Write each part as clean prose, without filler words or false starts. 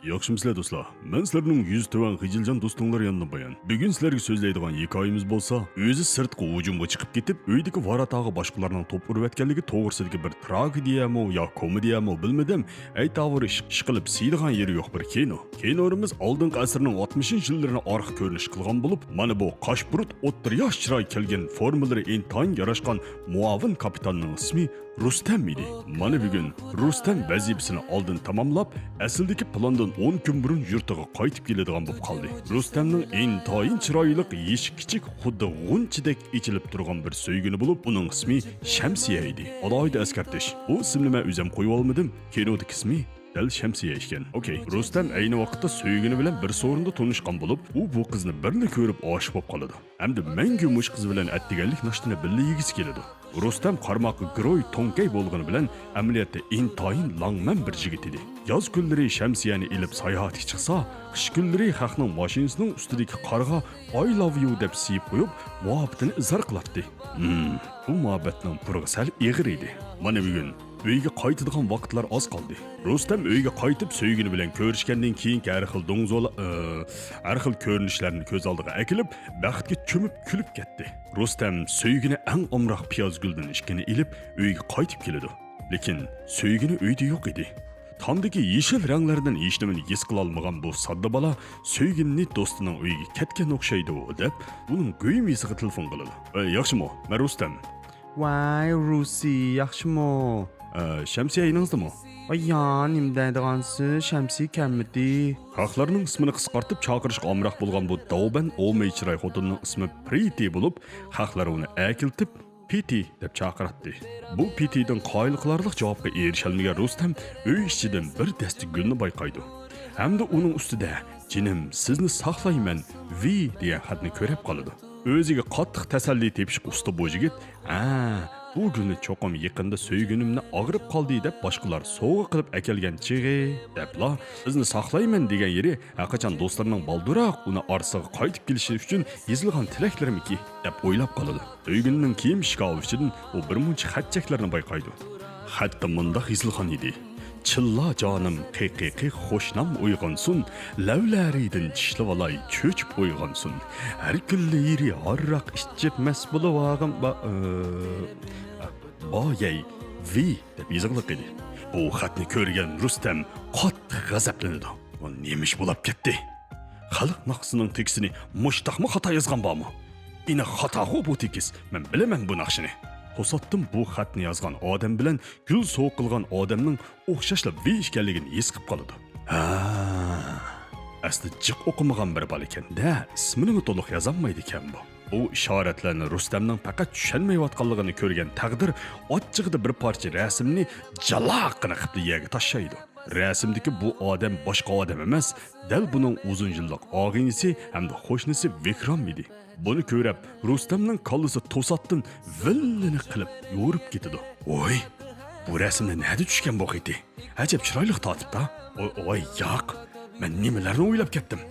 Yaxshimisilar do'stlar? Men sizlarning yuz tuvan g'ijiljon do'stinglar yonidaman. Bugun sizlarga so'zlaydigan hikoyamiz bo'lsa, o'zi sirtqi hujumga chiqib ketib, uydagi varatog'i boshqalarning to'p urib o'tganligi to'g'risidagi bir tragediyami yo komediyami bilmadim. Aytavri ish qilib siydigan yeri yo'q bir kino. Kinorimiz oldingi asrning 60-yillarini orqa ko'rinish qilgan bo'lib, mana bu qoshburut o'ttir yosh chiroy kelgan formulari intayin yarashgan muavin kapitanning ismi Rustam edi. Mana bugun Rustam vazifasini oldin tamomlab, asldagi plandan 10 kun burun yurtiga qaytib keladigan bo'lib qoldi. Rustamning intayin chiroyli yeshik kichik xuddi g'unchidek ichilib turgan bir so'ygini bo'lib, uning ismi Shamsiya edi. Alohida eskartish. Bu ismni men o'zim qo'yib olmadim. Kinodagi ismi Dal Shamsiya ekan. Okay, Rustam ayni vaqtda so'ygini bilan bir so'rinda tunishgan bo'lib, u bu qizni birni ko'rib oshiq bo'lib qoladi. Hamda mangu mush qiz bilan attiganlik nashtini birga yegisi keladi. Rustam qarmoqi Groy Tonkay bo'lgani bilan amaliyotda intayin langman bir yigit edi. Yoz kunlari Shamsiyani ilib sayohatga chiqsa, qish kunlari xalqning mashinasining ustidagi qarg'a I love you deb siyib qo'yib, muhabbatini izhor qilardi. Bu muhabbatning purg'i sal ig'ir edi. Mana bugun uyga qaytadigan vaqtlar oz qoldi. Rustam uyga qaytib so'ygini bilan ko'rishgandan keyin har xil har xil ko'rinishlarni ko'z oldiga akilib, baxtga cho'mib kulib ketdi. Rustam so'ygini eng omroq piyozguldan ishkini ilib uyga qaytib keladi. Lekin so'ygini uyda yo'q edi. Tomdagi yeshil ranglardan hech nimani his qila olmagan bu sodda bola so'yginni do'stining uyiga ketgan o'xshaydi deb, uning go'ymisiga telefon qiladi. Yaxshimi? Men Rustam. Vay Rusi, yaxshimi? Shamsiya iningizmi? Ya, nima deydigansiz? Shamsi kelmidi. Xalqlarning ismini qisqartib chaqirishga omroq bo'lgan bu davban o'may chiroy xotinning ismi Priti bo'lib, xalqlar uni akiltib Piti deb chaqirdi. Bu Pitidan qoyil qilarlik javobga erisholmagan Rustam uy ichidan bir dasta gulni bayqaydi. Hamda uning ustida "Jinim, sizni saqlayman" vi degan xatni ko'rib qoladi. O'ziga qattiq tasalli tepishib usta bu yigit, bu gulni cho'qim yaqinda so'ygunimni og'rib qoldi deb boshqalar sovg'a qilib akelgan chig'i debla bizni saqlayman degan yeri haqichan do'stlarining balduroq uni orsiga qaytib kelishi uchun yozilgan tilaklarmiki deb o'ylab qoladi. So'ygunning kiyim shkafidan u bir muncha xatchaklarni bayqaydi. Xatda mundaq yozilgan edi: Chilla jonim qiqiqi xo'shnam uyg'onsun, lavlaridin tishlab olay cho'chib uyg'onsun. Har kunlari harroq ichib mas bo'lib vag'im boyay vi deb yozilgan edi. Bu xatni ko'rgan Rustam qattiq g'azablanadi. U nemish bo'lib ketdi? Xalq naqsining teksini mushtaqmi xato yozgan bormi? Ina xato'g'u bu tekis. Men bilaman bu naqshini. To'satdim bu xatni yozgan odam bilan gul so'qilgan odamning o'xshashla vi ekanligini his qilib qoladi. Asli jiq o'qimagan bir bola ekan-da, ismini to'liq yozolmaydi ekan bu. Bu ishoratlarni Rustamning faqat tushunmayotganligini ko'rgan taqdir ochchig'ida bir parcha rasmni jaloqini qilib yerga tashlaydi. Rasmdagi bu odam boshqa odam emas, dal buning uzun yillik og'inisi hamda qo'shnisi Vikram edi. Buni ko'rib, Rustamning kallasi to'satdan villini qilib yo'rib ketadi. Voy, bu rasmda nima tushgan bu edi? Ajab chiroyli tortibda. Voy, yo'q. Men nimalarni o'ylab ketdim?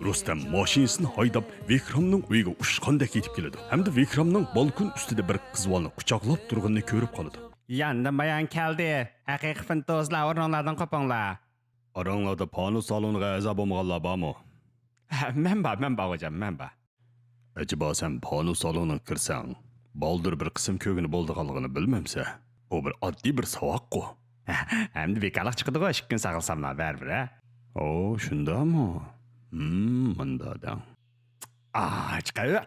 Rustam mashinasini haydab Vikramning uyiga ushqandek yetib keladi. Hamda Vikramning balkon ustida bir qizvolni quchoqlab turganini ko'rib qoladi. Yandan bayon keldi. Haqiqiy fantozlar o'rnlardan qopinglar. Oranglarda pano saloniga azab bo'lmaganlar bormi? Men bor hojam, men bor. Acaba sen pano saloniga kirsang, baldir bir qism ko'gini bo'ldiganligini bilmamsa, bu bir oddiy bir savoq-ku. Hamda bekalaq chiqdi-ku, 2 kun saqilsamlar baribir. Shundami? Mundada.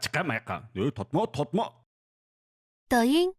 Chiqamay qol. Totma. 抖音